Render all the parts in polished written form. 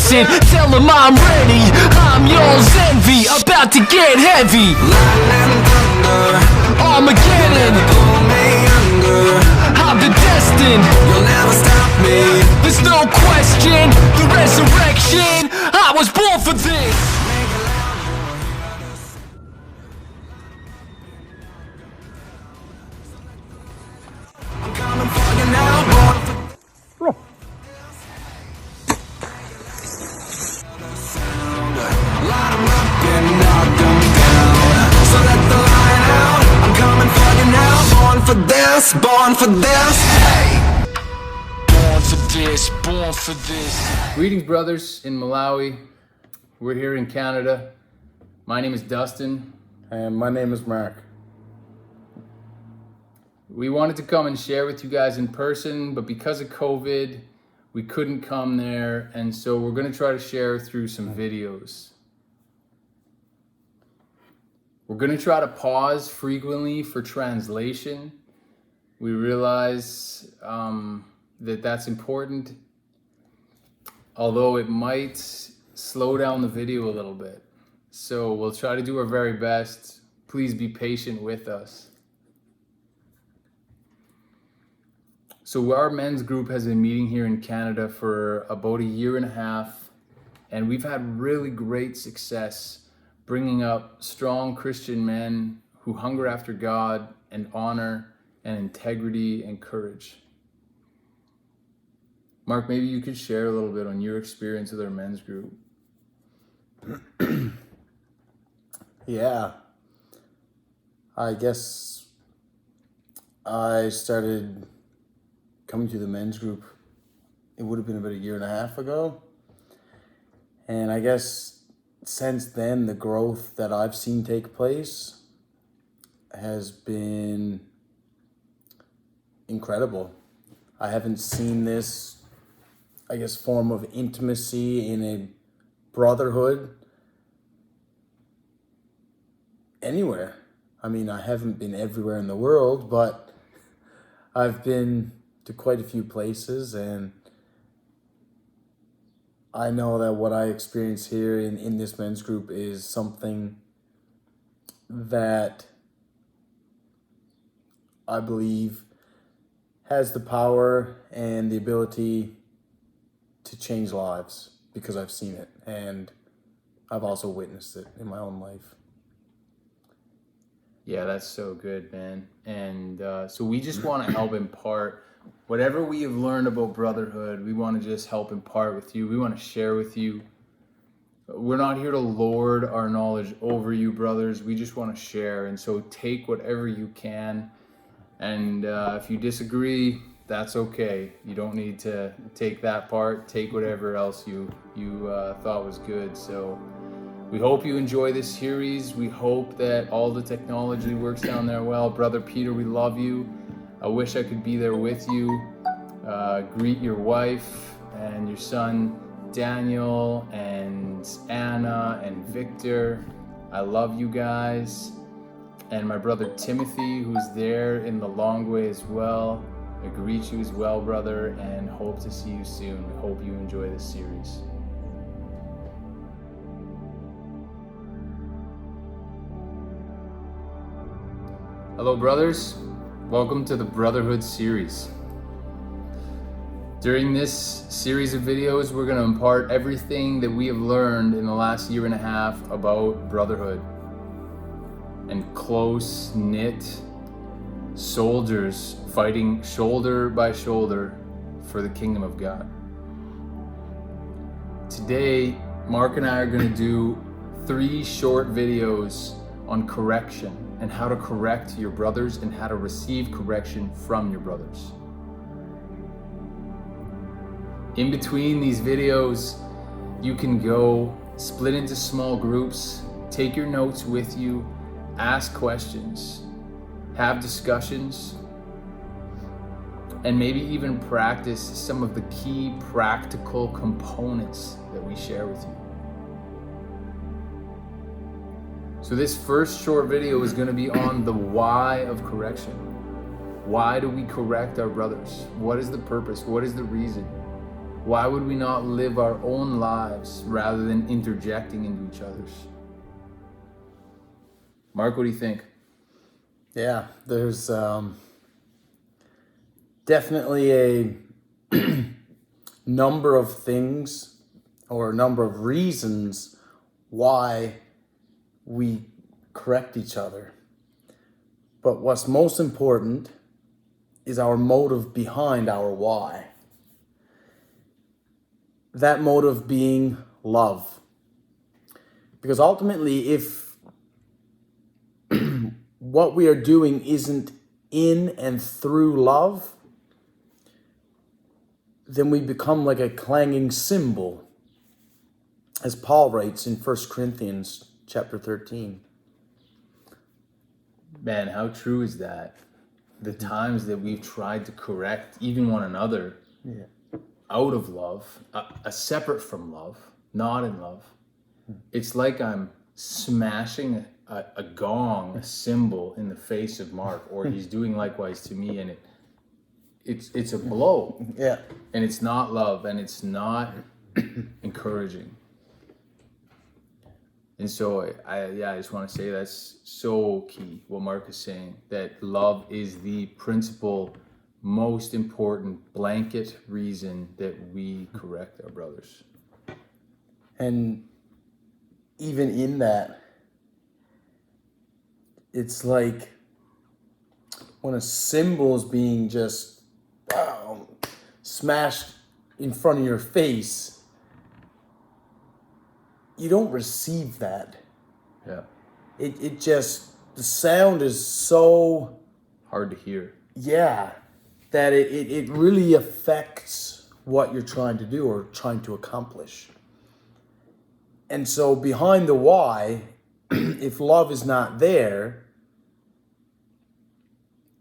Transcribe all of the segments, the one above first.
dancing. Tell them I'm ready, I'm y'all's envy. About to get heavy. Armageddon, I'm the destined. You'll never stop me. There's no question, the resurrection. I was born for this. I'm coming for you now, born for light 'em up and knock 'em down. So let the light out. I'm coming for you now. Born for this, born for this. Hey. Born for this, born for this. Greetings, brothers in Malawi. We're here in Canada. My name is Dustin. And my name is Mark. We wanted to come and share with you guys in person, but because of COVID, we couldn't come there, and so we're going to try to share through some videos. We're going to try to pause frequently for translation. We realize that that's important, although it might slow down the video a little bit. So we'll try to do our very best. Please be patient with us. So our men's group has been meeting here in Canada for about a year and a half, and we've had really great success bringing up strong Christian men who hunger after God and honor and integrity and courage. Mark, maybe you could share a little bit on your experience with our men's group. Yeah. I guess I started coming to the men's group, it would have been about a year and a half ago. And I guess since then, the growth that I've seen take place has been incredible. I haven't seen this, I guess, form of intimacy in a brotherhood anywhere. I mean, I haven't been everywhere in the world, but I've been to quite a few places, and I know that what I experience here in this men's group is something that I believe has the power and the ability to change lives, because I've seen it and I've also witnessed it in my own life. Yeah, that's so good, man. And so we just want to help impart whatever we have learned about brotherhood. We want to just help impart with you. We want to share with you. We're not here to lord our knowledge over you, brothers. We just want to share. And so take whatever you can. And if you disagree, that's okay. You don't need to take that part. Take whatever else you thought was good. So we hope you enjoy this series. We hope that all the technology works down there well. Brother Peter, we love you. I wish I could be there with you. Greet your wife and your son Daniel and Anna and Victor. I love you guys. And my brother Timothy, who's there in the long way as well. I greet you as well, brother, and hope to see you soon. We hope you enjoy this series. Hello, brothers. Welcome to the Brotherhood series. During this series of videos, we're going to impart everything that we have learned in the last year and a half about brotherhood and close-knit soldiers fighting shoulder by shoulder for the kingdom of God. Today, Mark and I are going to do 3 short videos on correction and how to correct your brothers and how to receive correction from your brothers. In between these videos, you can go split into small groups, take your notes with you, ask questions, have discussions, and maybe even practice some of the key practical components that we share with you. So this first short video is going to be on the why of correction. Why do we correct our brothers? What is the purpose? What is the reason? Why would we not live our own lives rather than interjecting into each other's? Mark, what do you think? Yeah, there's definitely a number of things or a number of reasons why we correct each other. But what's most important is our motive behind our why. That motive being love. Because ultimately, if what we are doing isn't in and through love, then we become like a clanging cymbal, as Paul writes in 1 Corinthians chapter 13. Man, how true is that? The times that we've tried to correct even one another out of love, separate from love, not in love. It's like I'm smashing a gong, a cymbal in the face of Mark, or he's doing likewise to me, and it's a blow. Yeah. And it's not love, and it's not encouraging. And so I just want to say that's so key, what Mark is saying, that love is the principal, most important blanket reason that we correct our brothers. And even in that, it's like when a cymbal is being just smashed in front of your face, you don't receive that. Yeah. It just, the sound is so, Hard to hear. that it really affects what you're trying to do or trying to accomplish. And so behind the why, if love is not there,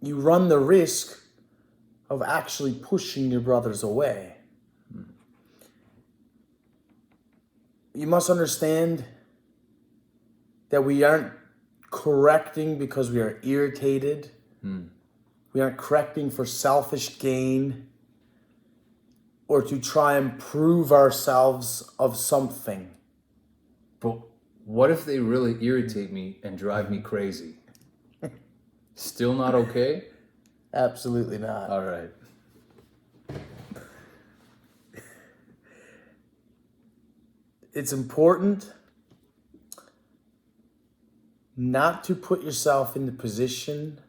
you run the risk of actually pushing your brothers away. You must understand that we aren't correcting because we are irritated. We aren't correcting for selfish gain or to try and prove ourselves of something. But what if they really irritate me and drive me crazy? Still not okay? Absolutely not. All right. It's important not to put yourself in the position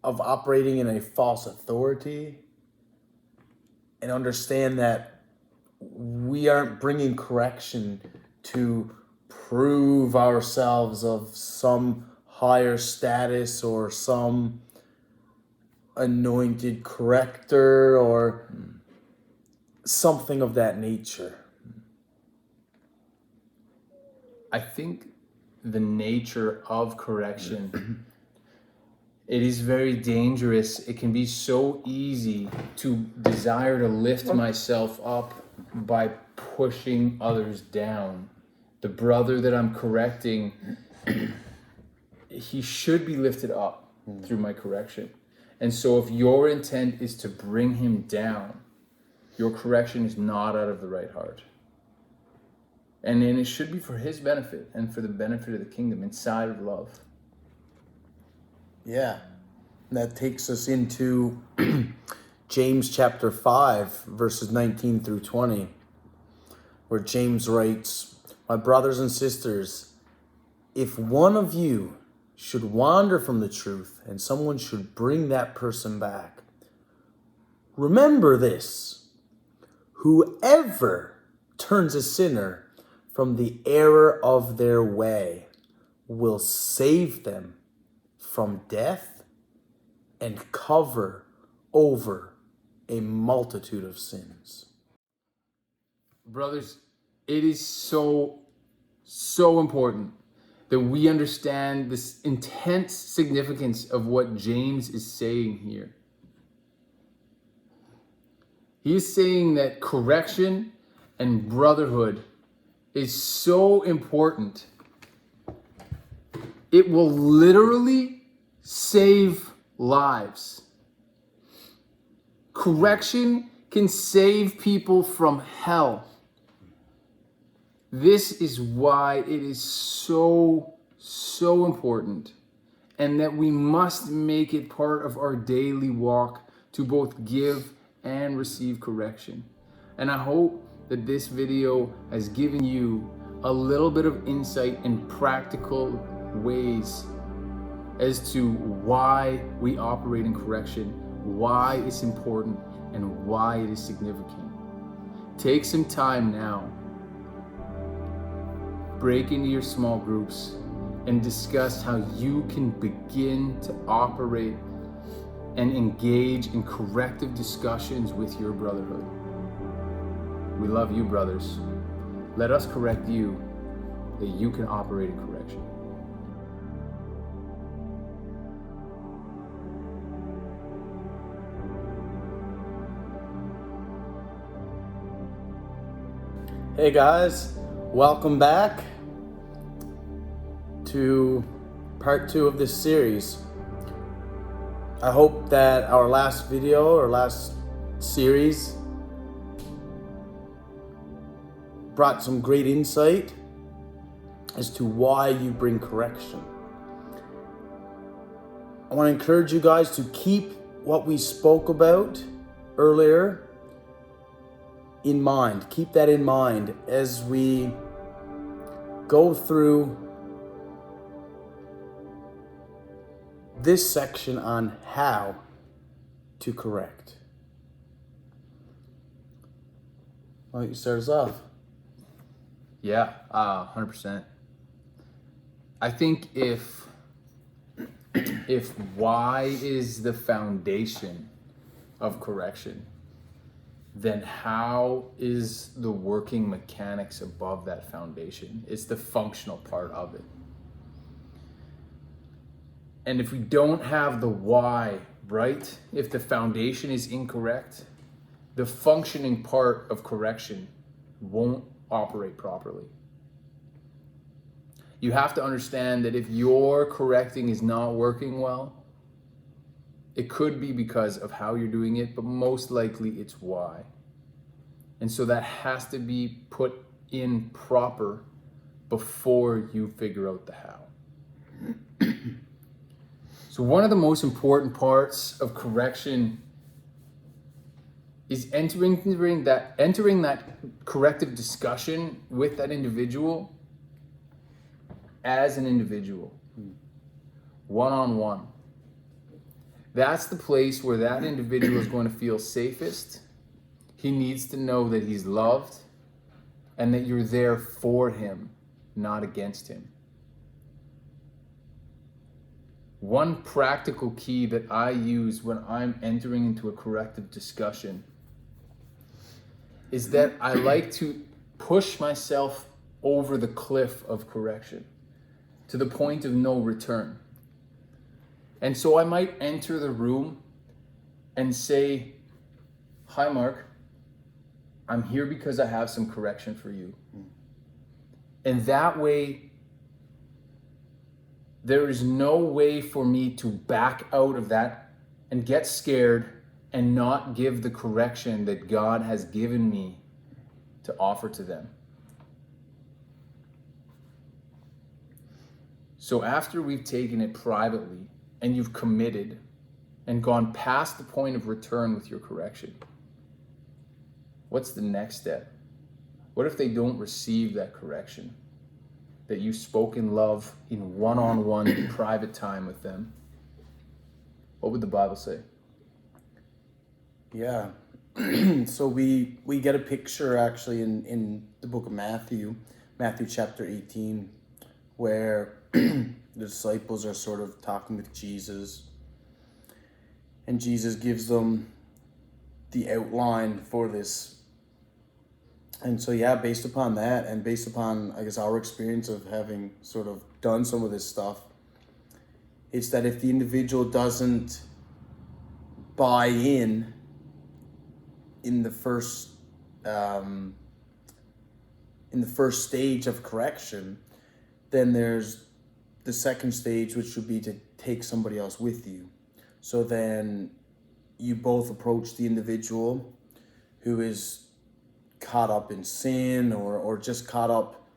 of operating in a false authority, and understand that we aren't bringing correction to prove ourselves of some higher status or some anointed corrector or something of that nature. I think the nature of correction, it is very dangerous. It can be so easy to desire to lift myself up by pushing others down. The brother that I'm correcting, he should be lifted up through my correction. And so if your intent is to bring him down, your correction is not out of the right heart. And then it should be for his benefit and for the benefit of the kingdom inside of love. Yeah. And that takes us into James chapter 5, verses 19 through 20, where James writes, "My brothers and sisters, if one of you should wander from the truth and someone should bring that person back, remember this: whoever turns a sinner from the error of their way will save them from death and cover over a multitude of sins." Brothers, it is so important that we understand this intense significance of what James is saying here. He is saying that correction and brotherhood is so important. It will literally save lives. Correction can save people from hell. This is why it is so important, and that we must make it part of our daily walk to both give and receive correction. And I hope that this video has given you a little bit of insight in practical ways as to why we operate in correction, why it's important, and why it is significant. Take some time now, break into your small groups, and discuss how you can begin to operate and engage in corrective discussions with your brotherhood. We love you, brothers. Let us correct you that you can operate in correction. Hey guys, welcome back to part 2 of this series. I hope that our last video or last series brought some great insight as to why you bring correction. I want to encourage you guys to keep what we spoke about earlier in mind. Keep that in mind as we go through this section on how to correct. Why don't you start us off? Yeah, 100%. I think if why is the foundation of correction, then how is the working mechanics above that foundation? It's the functional part of it. And if we don't have the why right, if the foundation is incorrect, the functioning part of correction won't operate properly. You have to understand that if your correcting is not working well, it could be because of how you're doing it, but most likely it's why. And so that has to be put in proper before you figure out the how. So one of the most important parts of correction is entering that corrective discussion with that individual as an individual, one-on-one. That's the place where that individual is going to feel safest. He needs to know that he's loved and that you're there for him, not against him. One practical key that I use when I'm entering into a corrective discussion is that I like to push myself over the cliff of correction to the point of no return. And so I might enter the room and say, "Hi, Mark, I'm here because I have some correction for you." And that way, there is no way for me to back out of that and get scared and not give the correction that God has given me to offer to them. So after we've taken it privately and you've committed and gone past the point of return with your correction, what's the next step? What if they don't receive that correction that you spoke in love in one-on-one private time with them? What would the Bible say? Yeah. So we get a picture actually in the book of Matthew chapter 18, where the disciples are sort of talking with Jesus, and Jesus gives them the outline for this. And so, yeah, based upon that and based upon, I guess, our experience of having sort of done some of this stuff, it's that if the individual doesn't buy in the first stage of correction, then there's the second stage, which would be to take somebody else with you. So then you both approach the individual who is caught up in sin or just caught up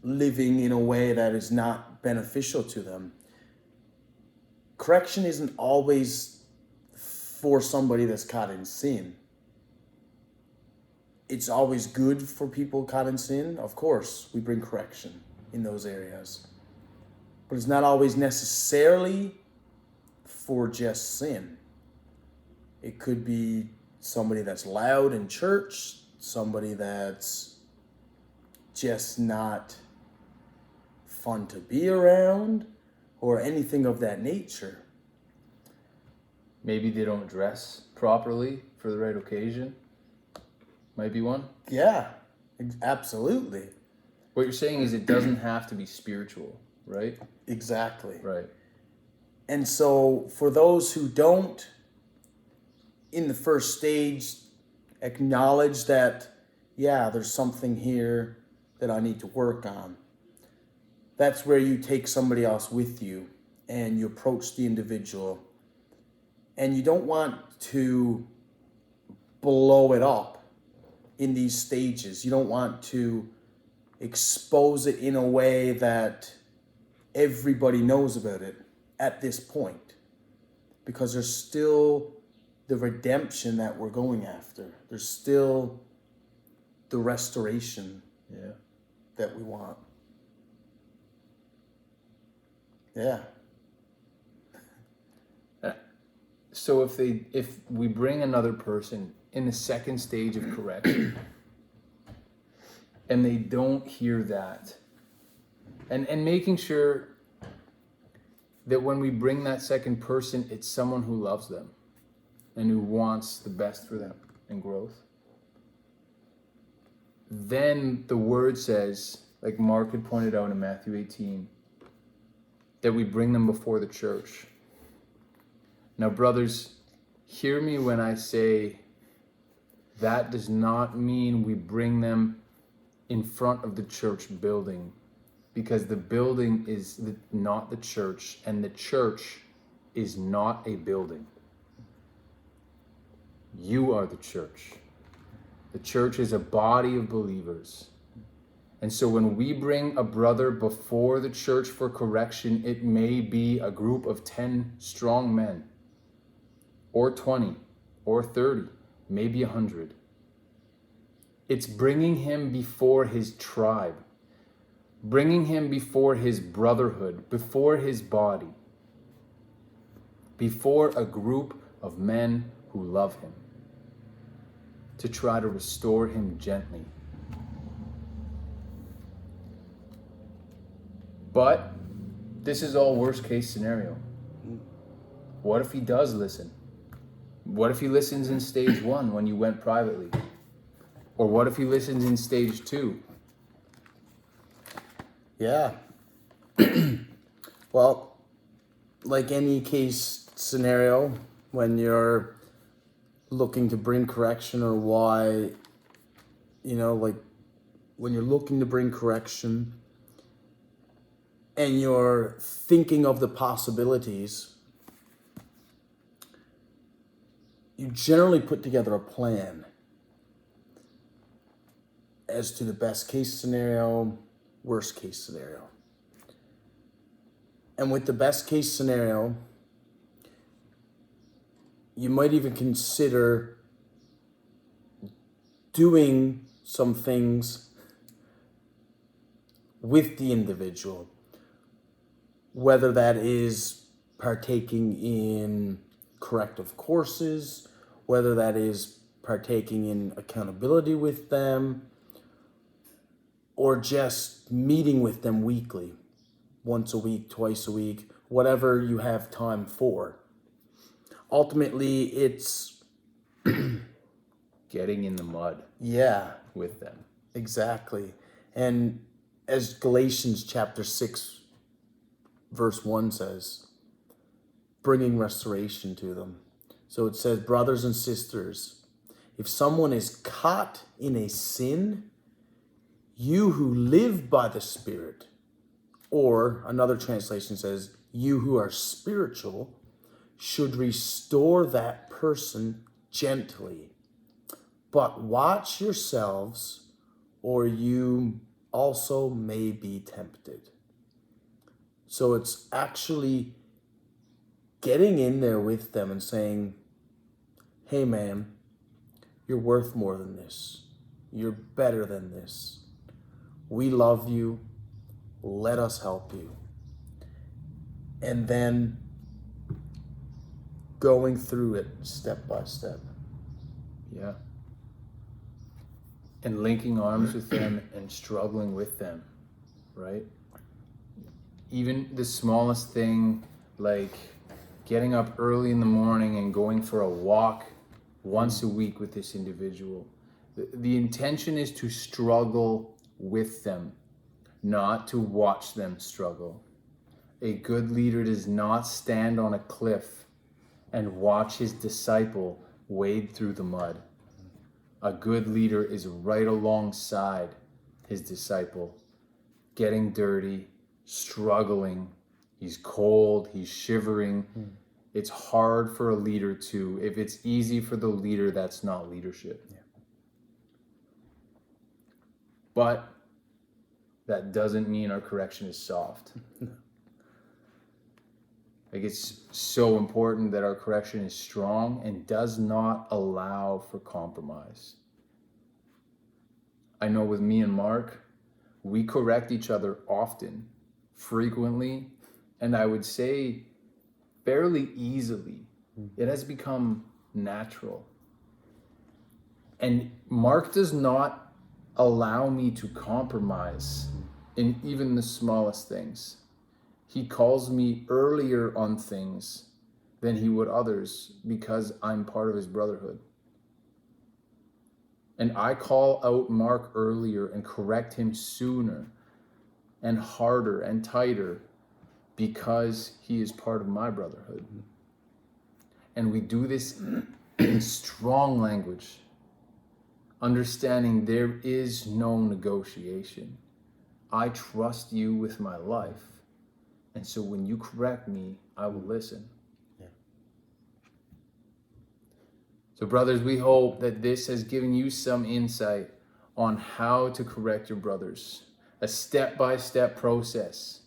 living in a way that is not beneficial to them. Correction isn't always for somebody that's caught in sin. It's always good for people caught in sin. Of course, we bring correction in those areas. But it's not always necessarily for just sin. It could be somebody that's loud in church, somebody that's just not fun to be around, or anything of that nature. Maybe they don't dress properly for the right occasion. Might be one. Yeah, absolutely. What you're saying is it doesn't have to be spiritual, right? Exactly. Right. And so for those who don't, in the first stage, acknowledge that, yeah, there's something here that I need to work on. That's where you take somebody else with you and you approach the individual. And you don't want to blow it up in these stages. You don't want to expose it in a way that everybody knows about it at this point. Because there's still the redemption that we're going after. There's still the restoration that we want. Yeah. So if we bring another person in the second stage of correction and they don't hear that, and making sure that when we bring that second person, it's someone who loves them and who wants the best for them and growth, then the word says, like Mark had pointed out in Matthew 18, that we bring them before the church. Now, brothers, hear me when I say that does not mean we bring them in front of the church building, because the building is not the church, and the church is not a building. You are the church. The church is a body of believers. And so when we bring a brother before the church for correction, it may be a group of 10 strong men, or 20, or 30, maybe 100. It's bringing him before his tribe, bringing him before his brotherhood, before his body, before a group of men who love him, to try to restore him gently. But this is all worst case scenario. What if he does listen? What if he listens in stage 1 when you went privately? Or what if he listens in stage 2? Yeah. Well, like any case scenario, when you're looking to bring correction, or why, like when you're looking to bring correction and you're thinking of the possibilities, you generally put together a plan as to the best case scenario, worst case scenario. And with the best case scenario, you might even consider doing some things with the individual, whether that is partaking in corrective courses, whether that is partaking in accountability with them, or just meeting with them weekly, once a week, twice a week, whatever you have time for. Ultimately, it's Getting in the mud with them. Exactly. And as Galatians chapter 6, verse 1 says, bringing restoration to them. So it says, brothers and sisters, if someone is caught in a sin, you who live by the Spirit, or another translation says, you who are spiritual, should restore that person gently. But watch yourselves, or you also may be tempted. So it's actually getting in there with them and saying, hey man, you're worth more than this. You're better than this. We love you. Let us help you. And then going through it step by step. Yeah. And linking arms with them and struggling with them, right? Even the smallest thing, like getting up early in the morning and going for a walk once a week with this individual. The intention is to struggle with them, not to watch them struggle. A good leader does not stand on a cliff and watch his disciple wade through the mud. A good leader is right alongside his disciple, getting dirty, struggling. He's cold, he's shivering. It's hard for a leader to, if it's easy for the leader, that's not leadership. Yeah. But that doesn't mean our correction is soft. Like, it's so important that our correction is strong and does not allow for compromise. I know with me and Mark, we correct each other often, frequently, and I would say fairly easily. It has become natural. And Mark does not allow me to compromise in even the smallest things. He calls me earlier on things than he would others because I'm part of his brotherhood. And I call out Mark earlier and correct him sooner and harder and tighter because he is part of my brotherhood. And we do this in strong language, understanding there is no negotiation. I trust you with my life. And so when you correct me, I will listen. Yeah. So brothers, we hope that this has given you some insight on how to correct your brothers. A step-by-step process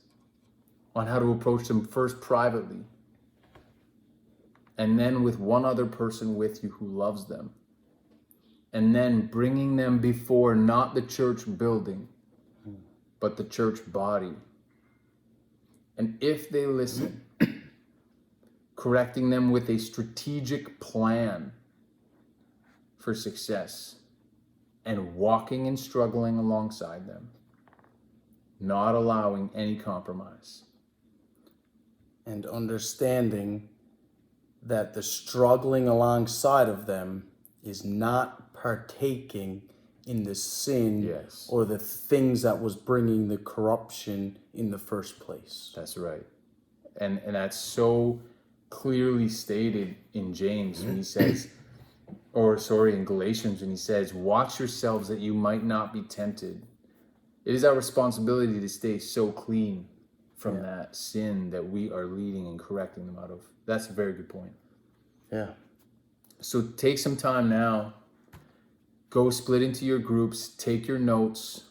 on how to approach them, first privately, and then with one other person with you who loves them. And then bringing them before not the church building, but the church body. And if they listen, correcting them with a strategic plan for success and walking and struggling alongside them, not allowing any compromise. And understanding that the struggling alongside of them is not partaking in the sin Yes. or the things that was bringing the corruption in the first place. That's right. And that's so clearly stated in James when he says, in Galatians when he says, watch yourselves that you might not be tempted. It is our responsibility to stay so clean from that sin that we are leading and correcting them out of. That's a very good point. Yeah. So take some time now. Go split into your groups, take your notes,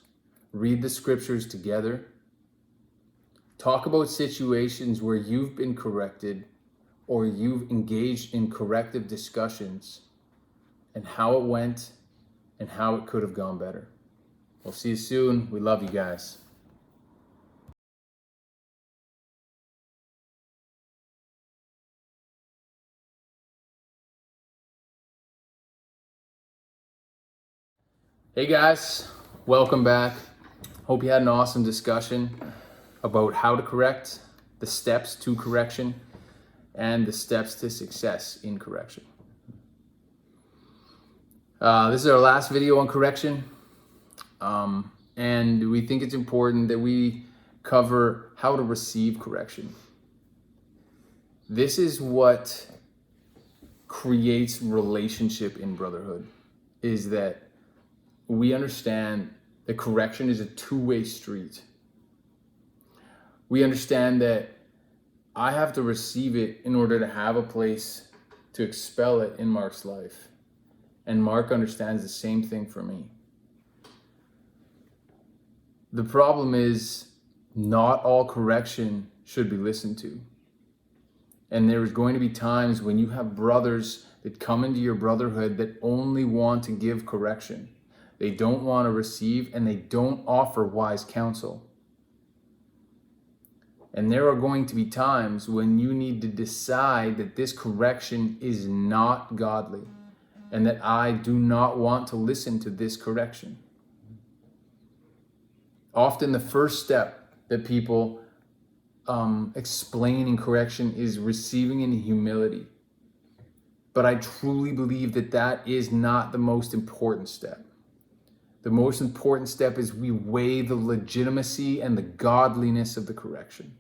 read the scriptures together. Talk about situations where you've been corrected or you've engaged in corrective discussions and how it went and how it could have gone better. We'll see you soon. We love you guys. Hey guys, welcome back. Hope you had an awesome discussion about how to correct, the steps to correction, and the steps to success in correction. This is our last video on correction, and we think it's important that we cover how to receive correction. This is what creates relationship in brotherhood, is that we understand that correction is a two-way street. We understand that I have to receive it in order to have a place to expel it in Mark's life. And Mark understands the same thing for me. The problem is not all correction should be listened to. And there's going to be times when you have brothers that come into your brotherhood that only want to give correction. They don't want to receive, and they don't offer wise counsel. And there are going to be times when you need to decide that this correction is not godly and that I do not want to listen to this correction. Often the first step that people explaining correction is receiving in humility. But I truly believe that that is not the most important step. The most important step is we weigh the legitimacy and the godliness of the correction.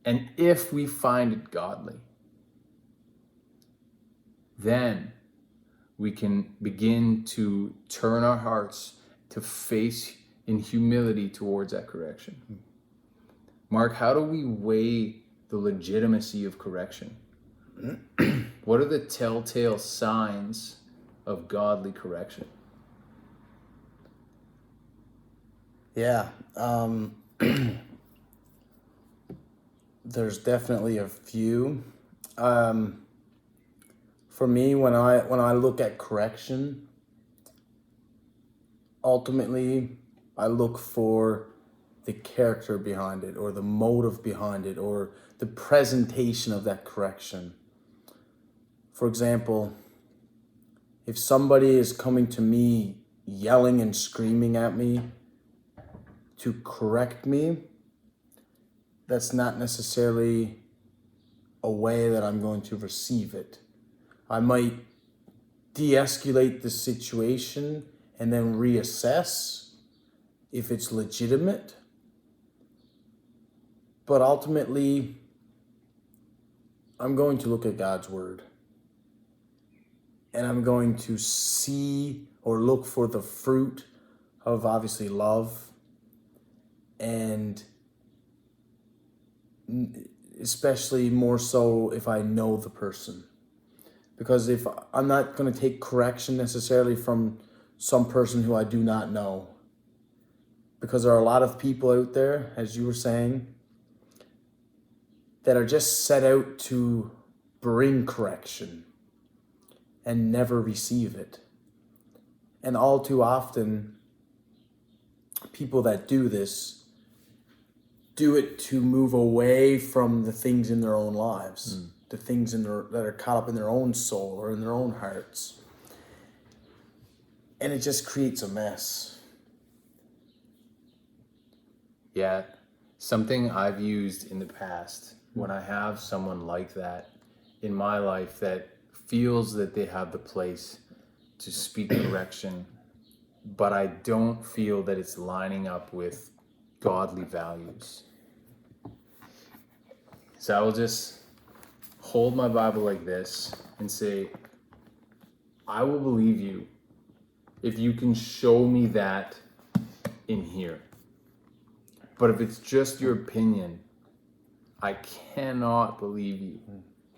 And if we find it godly, then we can begin to turn our hearts to face in humility towards that correction. Mark, how do we weigh the legitimacy of correction? What are the telltale signs of godly correction? Yeah. There's definitely a few. For me, when I look at correction, ultimately I look for the character behind it, or the motive behind it, or the presentation of that correction. For example, if somebody is coming to me yelling and screaming at me to correct me, that's not necessarily a way that I'm going to receive it. I might de-escalate the situation and then reassess if it's legitimate. But ultimately, I'm going to look at God's word. And I'm going to see or look for the fruit of obviously love, and especially more so if I know the person. Because if I'm not going to take correction necessarily from some person who I do not know. Because there are a lot of people out there, as you were saying, that are just set out to bring correction and never receive it. And all too often, people that do this do it to move away from the things in their own lives, the things that are caught up in their own soul or in their own hearts. And it just creates a mess. Yeah, something I've used in the past when I have someone like that in my life that feels that they have the place to speak correction, but I don't feel that it's lining up with godly values. So I will just hold my Bible like this and say, I will believe you if you can show me that in here. But if it's just your opinion, I cannot believe you.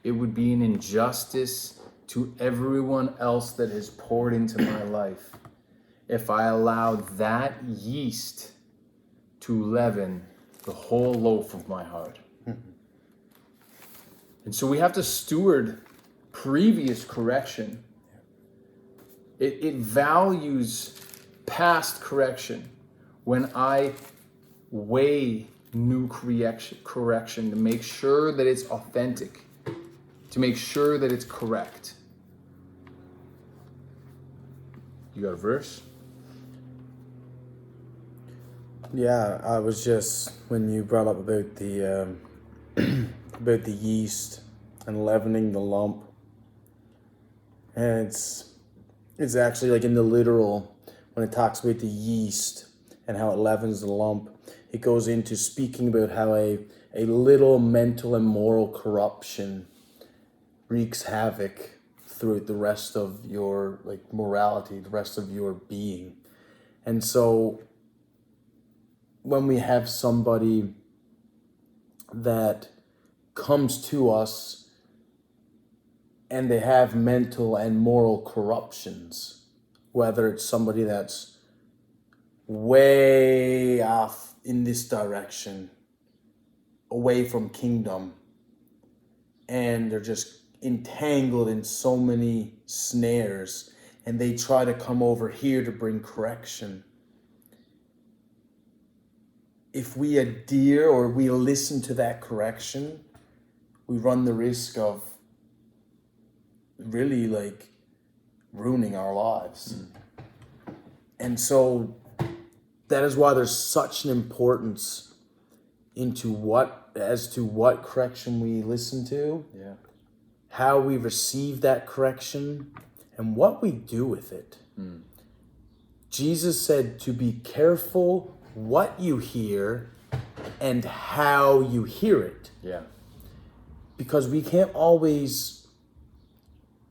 It would be an injustice to everyone else that has poured into my life if I allowed that yeast to leaven the whole loaf of my heart. And so we have to steward previous correction. It values past correction when I weigh new correction to make sure that it's authentic, to make sure that it's correct. You got a verse? Yeah, I was just, when you brought up about the about the yeast and leavening the lump, and it's actually like in the literal, when it talks about the yeast and how it leavens the lump, it goes into speaking about how a little mental and moral corruption wreaks havoc throughout the rest of your morality, the rest of your being. And so when we have somebody that comes to us and they have mental and moral corruptions, whether it's somebody that's way off in this direction, away from kingdom, and they're just entangled in so many snares, and they try to come over here to bring correction. If we adhere or we listen to that correction, we run the risk of really like ruining our lives. And so that is why there's such an importance as to what correction we listen to, how we receive that correction, and what we do with it. Jesus said to be careful what you hear and how you hear it. Yeah. Because we can't always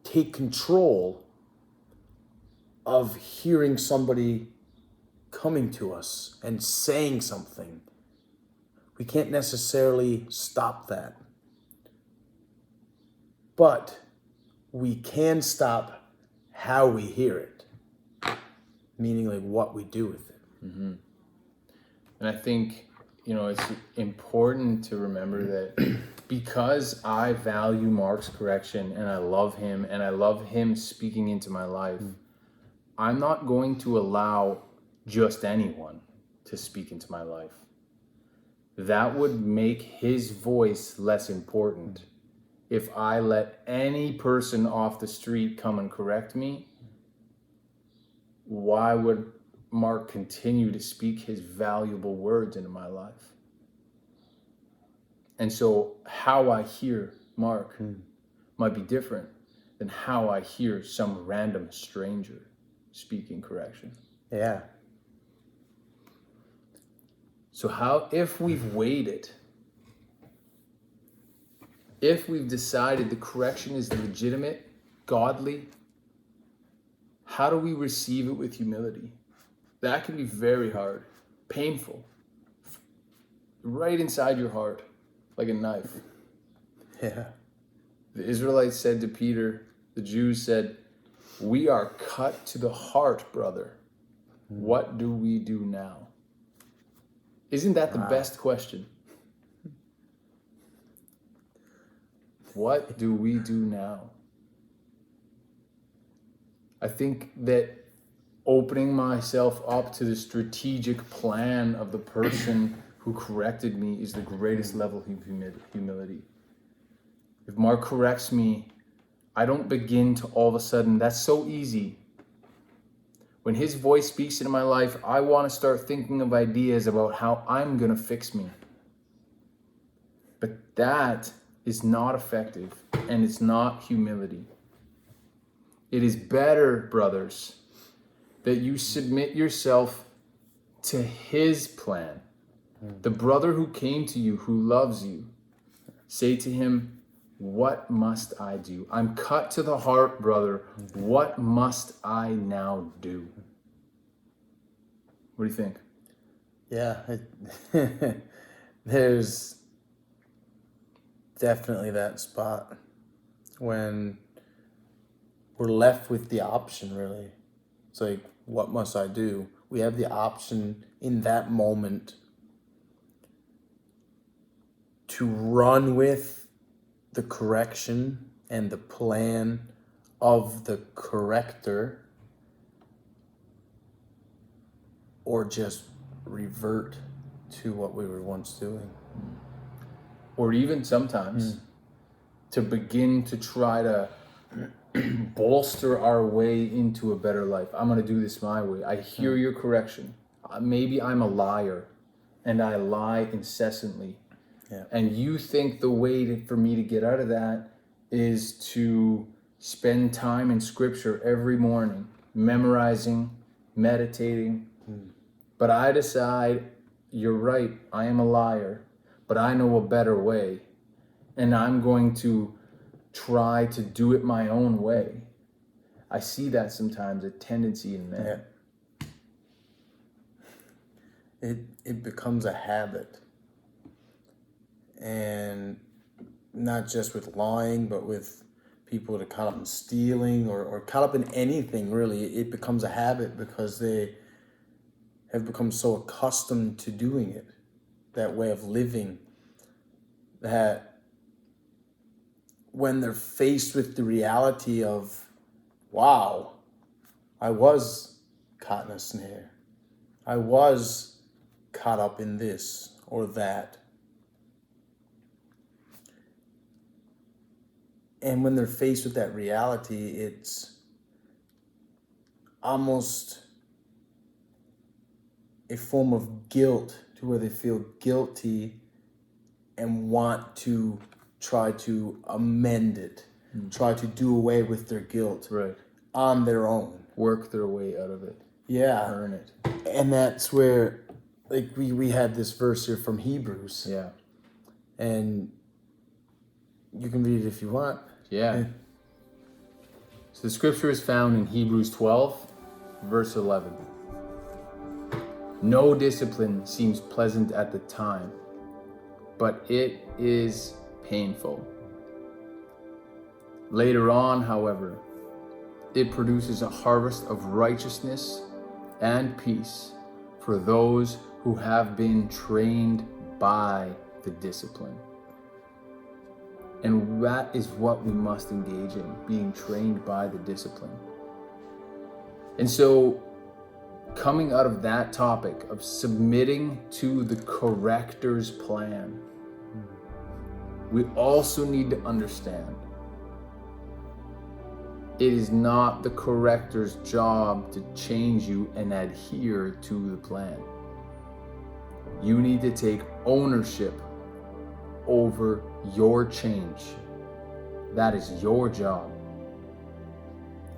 take control of hearing somebody coming to us and saying something. We can't necessarily stop that. But we can stop how we hear it. Meaning like what we do with it. And I think, it's important to remember that because I value Mark's correction and I love him and I love him speaking into my life, I'm not going to allow just anyone to speak into my life. That would make his voice less important. If I let any person off the street come and correct me, why would Mark continue to speak his valuable words into my life? And so how I hear Mark might be different than how I hear some random stranger speaking correction. Yeah. So if we've waited, if we've decided the correction is legitimate, godly, how do we receive it with humility? That can be very hard, painful, right inside your heart, like a knife. Yeah. The Israelites said to Peter, the Jews said, "We are cut to the heart, brother. What do we do now?" Isn't that the best question? What do we do now? I think that opening myself up to the strategic plan of the person who corrected me is the greatest level of humility. If Mark corrects me, I don't begin to all of a sudden, that's so easy. When his voice speaks into my life, I want to start thinking of ideas about how I'm going to fix me. But that is not effective, and it's not humility. It is better, brothers, that you submit yourself to his plan. The brother who came to you, who loves you, say to him, "What must I do? I'm cut to the heart, brother. What must I now do?" What do you think? Yeah. There's definitely that spot when we're left with the option, really. It's like, what must I do? We have the option in that moment to run with the correction and the plan of the corrector, or just revert to what we were once doing. Or even sometimes to begin to try to bolster our way into a better life. I'm going to do this my way. I hear your correction. Maybe I'm a liar and I lie incessantly. Yeah. And you think the way for me to get out of that is to spend time in scripture every morning, memorizing, meditating. But I decide, you're right, I am a liar, but I know a better way. And I'm going to try to do it my own way. I see that sometimes, a tendency in men. Yeah. It becomes a habit. And not just with lying, but with people that are caught up in stealing or caught up in anything, really. It becomes a habit because they have become so accustomed to doing it, that way of living, that when they're faced with the reality of, wow, I was caught in a snare, I was caught up in this or that. And when they're faced with that reality, it's almost a form of guilt, to where they feel guilty and want to try to amend it, try to do away with their guilt on their own. Work their way out of it. Yeah. Earn it. And that's where, like, we had this verse here from Hebrews. Yeah. And you can read it if you want. Yeah. So the scripture is found in Hebrews 12, verse 11. No discipline seems pleasant at the time, but it is painful. Later on, however, it produces a harvest of righteousness and peace for those who have been trained by the discipline. And that is what we must engage in, being trained by the discipline. And so, coming out of that topic of submitting to the corrector's plan, we also need to understand it is not the corrector's job to change you and adhere to the plan. You need to take ownership over your change. That is your job.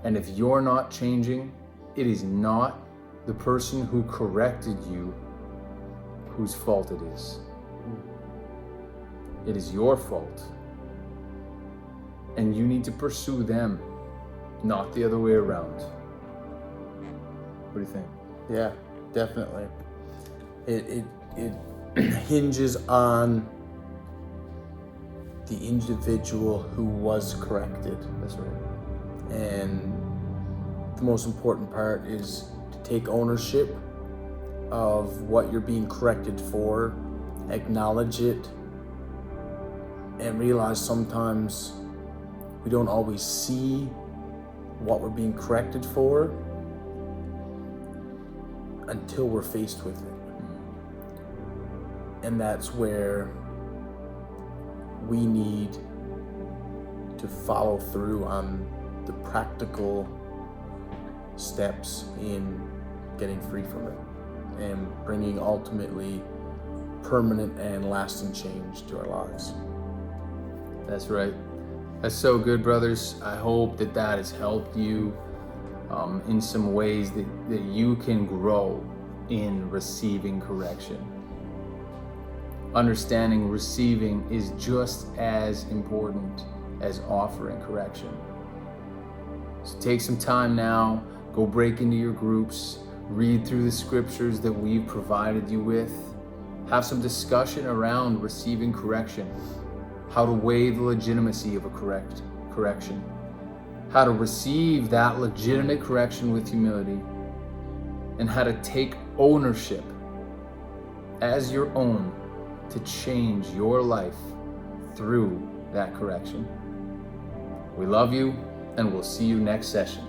And if you're not changing, it is not the person who corrected you whose fault it is. It is your fault. And you need to pursue them, not the other way around. What do you think? Yeah, definitely. It hinges on the individual who was corrected. That's right. And the most important part is to take ownership of what you're being corrected for, acknowledge it, and realize sometimes we don't always see what we're being corrected for until we're faced with it. And that's where we need to follow through on the practical steps in getting free from it and bringing ultimately permanent and lasting change to our lives. That's right. That's so good, brothers. I hope that has helped you in some ways that you can grow in receiving correction. Understanding receiving is just as important as offering correction. So take some time now, go break into your groups, read through the scriptures that we've provided you with, have some discussion around receiving correction, how to weigh the legitimacy of a correction, how to receive that legitimate correction with humility, and how to take ownership as your own to change your life through that correction. We love you, and we'll see you next session.